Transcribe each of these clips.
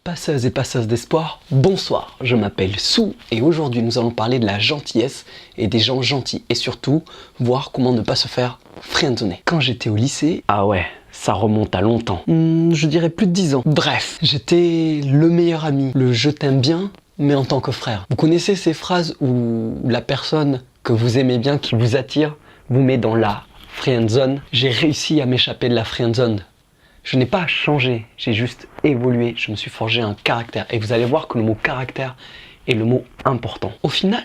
Passeuses et passeuses d'espoir, bonsoir, je m'appelle Sou et aujourd'hui nous allons parler de la gentillesse et des gens gentils et surtout voir comment ne pas se faire friendzoner. Quand j'étais au lycée, ah ouais, ça remonte à longtemps, je dirais plus de 10 ans. Bref, j'étais le meilleur ami, le je t'aime bien mais en tant que frère. Vous connaissez ces phrases où la personne que vous aimez bien, qui vous attire, vous met dans la friendzone? J'ai réussi à m'échapper de la friendzone. Je n'ai pas changé, j'ai juste évolué, je me suis forgé un caractère. Et vous allez voir que le mot caractère est le mot important. Au final,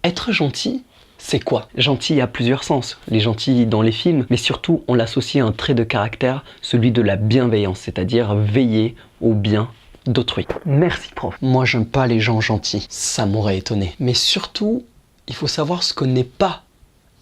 être gentil, c'est quoi? Gentil a plusieurs sens. Les gentils dans les films, mais surtout on l'associe à un trait de caractère, celui de la bienveillance, c'est-à-dire veiller au bien d'autrui. Merci prof. Moi j'aime pas les gens gentils, ça m'aurait étonné. Mais surtout, il faut savoir ce que n'est pas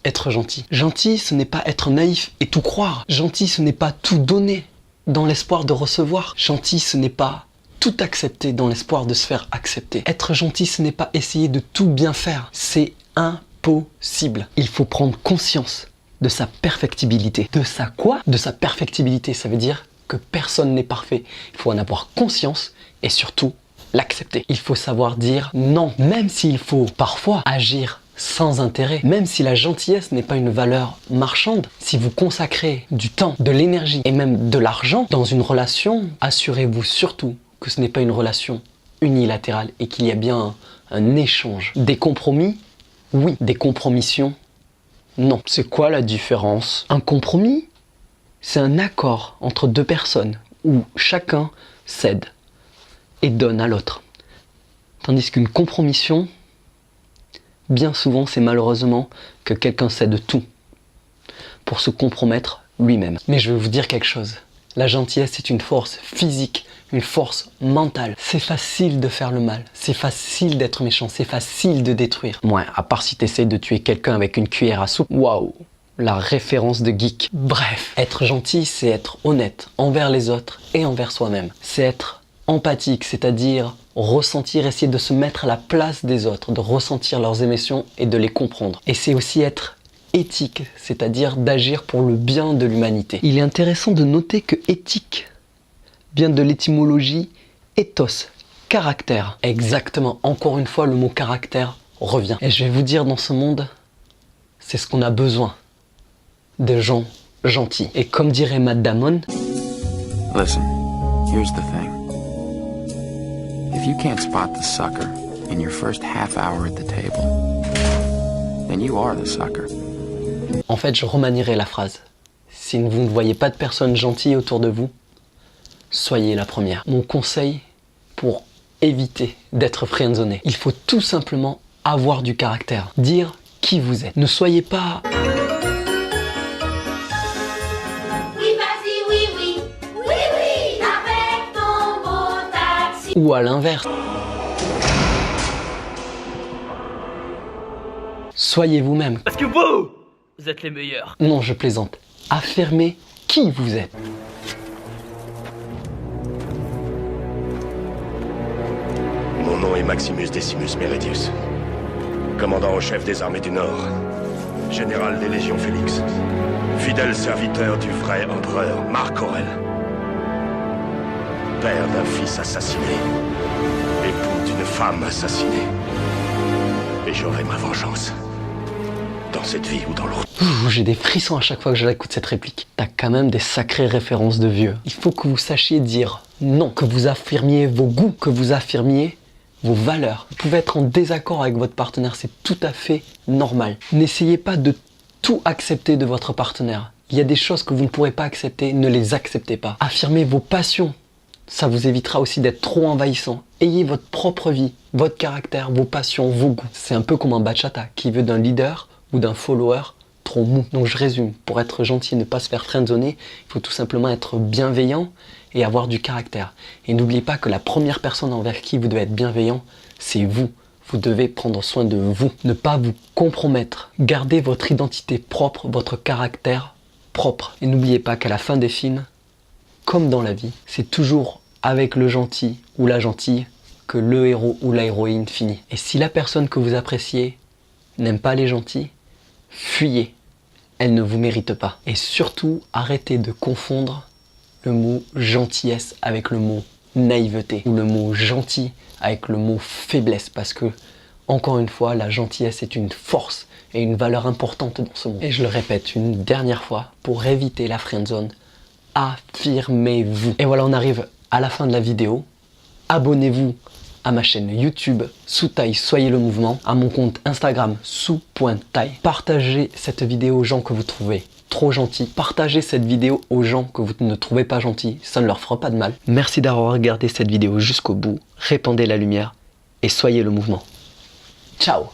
être gentil. Gentil, ce n'est pas être naïf et tout croire. Gentil, ce n'est pas tout donner dans l'espoir de recevoir. Gentil, ce n'est pas tout accepter dans l'espoir de se faire accepter. Être gentil, ce n'est pas essayer de tout bien faire. C'est impossible. Il faut prendre conscience de sa perfectibilité. De sa quoi? De sa perfectibilité. Ça veut dire que personne n'est parfait. Il faut en avoir conscience et surtout l'accepter. Il faut savoir dire non, même s'il faut parfois agir sans intérêt, même si la gentillesse n'est pas une valeur marchande. Si vous consacrez du temps, de l'énergie et même de l'argent dans une relation, assurez-vous surtout que ce n'est pas une relation unilatérale et qu'il y a bien un échange. Des compromis, oui. Des compromissions, non. C'est quoi la différence? Un compromis, c'est un accord entre deux personnes où chacun cède et donne à l'autre. Tandis qu'une compromission, bien souvent, c'est malheureusement que quelqu'un cède tout pour se compromettre lui-même. Mais je vais vous dire quelque chose. La gentillesse est une force physique, une force mentale. C'est facile de faire le mal, c'est facile d'être méchant, c'est facile de détruire. Ouais, à part si t'essayes de tuer quelqu'un avec une cuillère à soupe. Waouh, la référence de geek. Bref, être gentil, c'est être honnête envers les autres et envers soi-même. C'est être empathique, c'est-à-dire ressentir, essayer de se mettre à la place des autres, de ressentir leurs émotions et de les comprendre. Et c'est aussi être éthique, c'est-à-dire d'agir pour le bien de l'humanité. Il est intéressant de noter que éthique vient de l'étymologie ethos, caractère. Exactement, encore une fois, le mot caractère revient. Et je vais vous dire, dans ce monde, c'est ce qu'on a besoin, de gens gentils. Et comme dirait Matt Damon, Listen, here's the thing. If you can't spot the sucker in your first half hour at the table, then you are the sucker. En fait, je remanierai la phrase. Si vous ne voyez pas de personnes gentilles autour de vous, soyez la première. Mon conseil pour éviter d'être friendzoné, il faut tout simplement avoir du caractère. Dire qui vous êtes. Ne soyez pas... ou à l'inverse. Soyez vous-même. Parce que vous êtes les meilleurs. Non, je plaisante. Affirmez qui vous êtes. Mon nom est Maximus Decimus Meridius, commandant en chef des armées du Nord, général des légions Félix, fidèle serviteur du vrai empereur Marc Aurèle, père d'un fils assassiné, époux d'une femme assassinée. Et j'aurai ma vengeance, dans cette vie ou dans l'autre. J'ai des frissons à chaque fois que j'écoute cette réplique. T'as quand même des sacrées références de vieux. Il faut que vous sachiez dire non, que vous affirmiez vos goûts, que vous affirmiez vos valeurs. Vous pouvez être en désaccord avec votre partenaire, c'est tout à fait normal. N'essayez pas de tout accepter de votre partenaire. Il y a des choses que vous ne pourrez pas accepter, ne les acceptez pas. Affirmez vos passions. Ça vous évitera aussi d'être trop envahissant. Ayez votre propre vie, votre caractère, vos passions, vos goûts. C'est un peu comme un bachata qui veut d'un leader ou d'un follower trop mou. Donc je résume, pour être gentil et ne pas se faire friendzoner, il faut tout simplement être bienveillant et avoir du caractère. Et n'oubliez pas que la première personne envers qui vous devez être bienveillant, c'est vous. Vous devez prendre soin de vous, ne pas vous compromettre. Gardez votre identité propre, votre caractère propre. Et n'oubliez pas qu'à la fin des films, comme dans la vie, c'est toujours avec le gentil ou la gentille que le héros ou la héroïne finit. Et si la personne que vous appréciez n'aime pas les gentils, fuyez. Elle ne vous mérite pas. Et surtout, arrêtez de confondre le mot gentillesse avec le mot naïveté ou le mot gentil avec le mot faiblesse parce que, encore une fois, la gentillesse est une force et une valeur importante dans ce monde. Et je le répète une dernière fois, pour éviter la friendzone, affirmez-vous. Et voilà, on arrive à la fin de la vidéo. Abonnez-vous à ma chaîne YouTube Sous-Taille Soyez le Mouvement, à mon compte Instagram Sous.taille. Partagez cette vidéo aux gens que vous trouvez trop gentils. Partagez cette vidéo aux gens que vous ne trouvez pas gentils, ça ne leur fera pas de mal. Merci d'avoir regardé cette vidéo jusqu'au bout. Répandez la lumière et soyez le mouvement. Ciao!